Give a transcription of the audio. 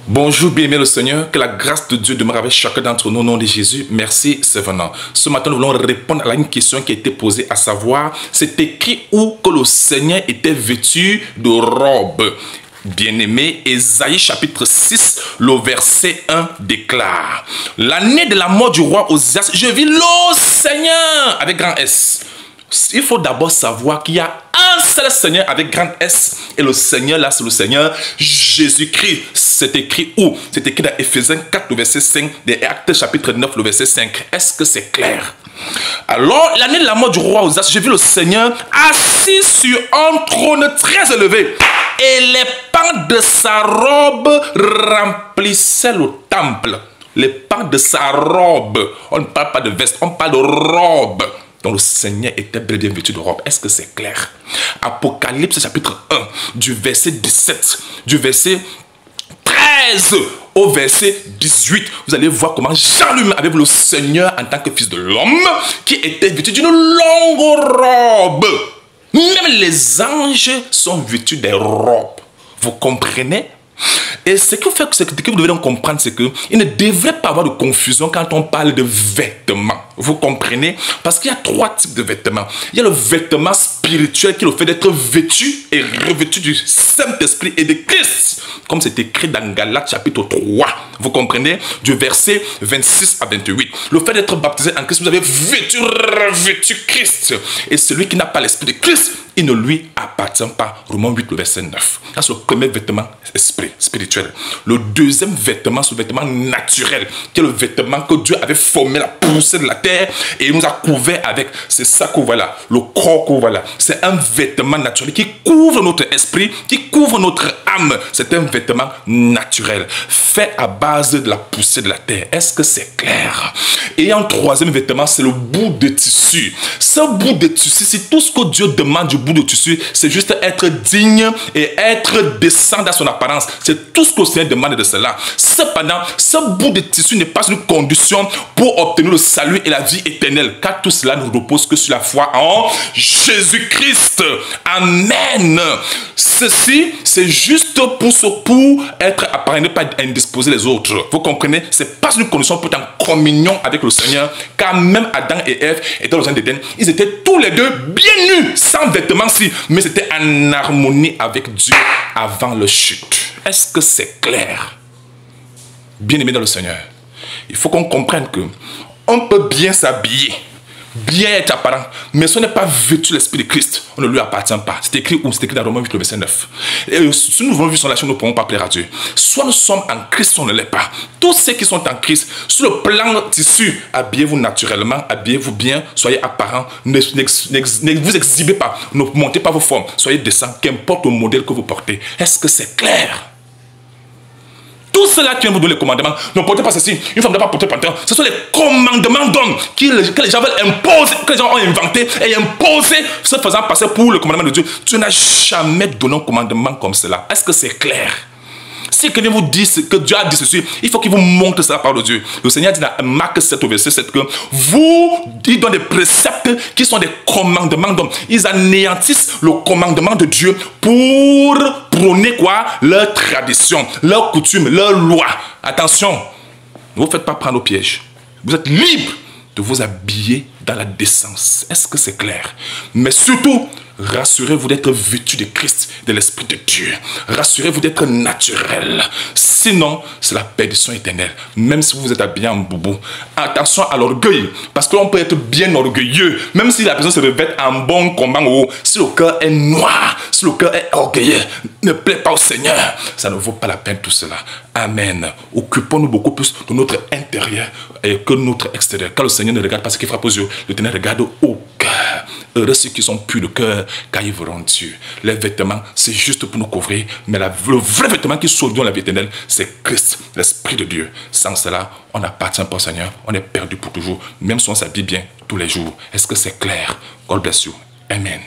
Bonjour, bien-aimé le Seigneur, que la grâce de Dieu demeure avec chacun d'entre nous au nom de Jésus. Merci, c'est venant. Ce matin, nous voulons répondre à une question qui a été posée, à savoir, c'est écrit où que le Seigneur était vêtu de robe. Bien-aimé, Ésaïe chapitre 6, le verset 1 déclare: l'année de la mort du roi Osias, je vis le Seigneur avec grand S. Il faut d'abord savoir qu'il y a un seul Seigneur avec grand S. Et le Seigneur là, c'est le Seigneur Jésus-Christ. C'est écrit où? C'est écrit dans Éphésiens 4, le verset 5, des Actes chapitre 9, le verset 5. Est-ce que c'est clair? Alors, l'année de la mort du roi Osias, j'ai vu le Seigneur assis sur un trône très élevé. Et les pans de sa robe remplissaient le temple. Les pans de sa robe. On ne parle pas de veste, on parle de robe. Donc le Seigneur était bel et bien vêtu de robe. Est-ce que c'est clair? Apocalypse chapitre 1, du verset 17, du verset 13 au verset 18. Vous allez voir comment Jean avait vu le Seigneur en tant que fils de l'homme qui était vêtu d'une longue robe. Même les anges sont vêtus des robes. Vous comprenez? Et ce que vous devez donc comprendre, c'est qu'il ne devrait pas avoir de confusion quand on parle de vêtements. Vous comprenez? Parce qu'il y a trois types de vêtements. Il y a le vêtement spirituel qui est le fait d'être vêtu et revêtu du Saint-Esprit et de Christ. Comme c'est écrit dans Galates chapitre 3. Vous comprenez? Du verset 26 à 28. Le fait d'être baptisé en Christ, vous avez revêtu Christ. Et celui qui n'a pas l'Esprit de Christ, il ne lui appartient pas. Romains 8, le verset 9. Ça, c'est le premier vêtement spirituel. Le deuxième vêtement, c'est le vêtement naturel, qui est le vêtement que Dieu avait formé, la poussée de la terre, et il nous a couvert avec. C'est ça que voilà, le corps que voilà. C'est un vêtement naturel qui couvre notre esprit, qui couvre notre âme. C'est un vêtement naturel, fait à base de la poussée de la terre. Est-ce que c'est clair? Et un troisième vêtement, c'est le bout de tissu. Ce bout de tissu, c'est tout ce que Dieu demande du bout de tissu, c'est juste être digne et être décent dans son apparence. C'est tout ce que le Seigneur demande de cela. Cependant, ce bout de tissu n'est pas une condition pour obtenir le salut et la vie éternelle, car tout cela ne repose que sur la foi en Jésus-Christ. Amen. Ceci, c'est juste pour être apparent, ne pas indisposer les autres. Vous comprenez? C'est pas une condition pour être en communion avec le Seigneur, car même Adam et Ève étaient dans le jardin d'Éden, ils étaient tous les deux bien nus, sans vêtements, si, mais c'était en harmonie avec Dieu avant le chute. Est-ce que c'est clair? Bien-aimé dans le Seigneur, il faut qu'on comprenne que on peut bien s'habiller, bien être apparent, mais ce n'est pas vêtu l'Esprit de Christ, on ne lui appartient pas. C'est écrit où? C'est écrit dans Romains 8, le verset 9. Et si nous voulons vivre sur la chaîne, nous ne pourrons pas plaire à Dieu. Soit nous sommes en Christ, soit on ne l'est pas. Tous ceux qui sont en Christ, sur le plan tissu, habillez-vous naturellement, habillez-vous bien, soyez apparents, ne vous exhibez pas, ne montez pas vos formes, soyez décents, qu'importe le modèle que vous portez. Est-ce que c'est clair? Tous ceux-là qui vous donner les commandements, ne portez pas ceci, une femme ne doit pas porter pantalon. Ce sont les commandements d'hommes que les gens veulent imposer, que les gens ont inventé et imposé, se faisant passer pour le commandement de Dieu. Dieu n'a jamais donné un commandement comme cela. Est-ce que c'est clair? Si quelqu'un vous dit que Dieu a dit ceci, il faut qu'il vous montre ça par le Dieu. Le Seigneur dit dans Marc 7 au verset 7 que il donne des préceptes qui sont des commandements d'hommes. Ils anéantissent le commandement de Dieu pour prôner quoi? Leur tradition, leur coutume, leur loi. Attention, ne vous faites pas prendre au piège. Vous êtes libre de vous habiller dans la décence. Est-ce que c'est clair? Mais surtout, rassurez-vous d'être vêtu de Christ, de l'Esprit de Dieu. Rassurez-vous d'être naturel. Sinon, c'est la perdition éternelle. Même si vous êtes habillé en boubou. Attention à l'orgueil. Parce qu'on peut être bien orgueilleux. Même si la personne se revêt en bon combat ou si le cœur est noir, si le cœur est orgueilleux, ne plaît pas au Seigneur. Ça ne vaut pas la peine tout cela. Amen. Occupons-nous beaucoup plus de notre intérieur que notre extérieur. Car le Seigneur ne regarde pas ce qui frappe aux yeux. Le Seigneur regarde au cœur. Heureux ceux qui sont purs de cœur, car ils verront Dieu. Les vêtements, c'est juste pour nous couvrir, mais le vrai vêtement qui sauve dans la vie éternelle, c'est Christ, l'Esprit de Dieu. Sans cela, on n'appartient pas au Seigneur, on est perdu pour toujours, même si on s'habille bien tous les jours. Est-ce que c'est clair? God bless you. Amen.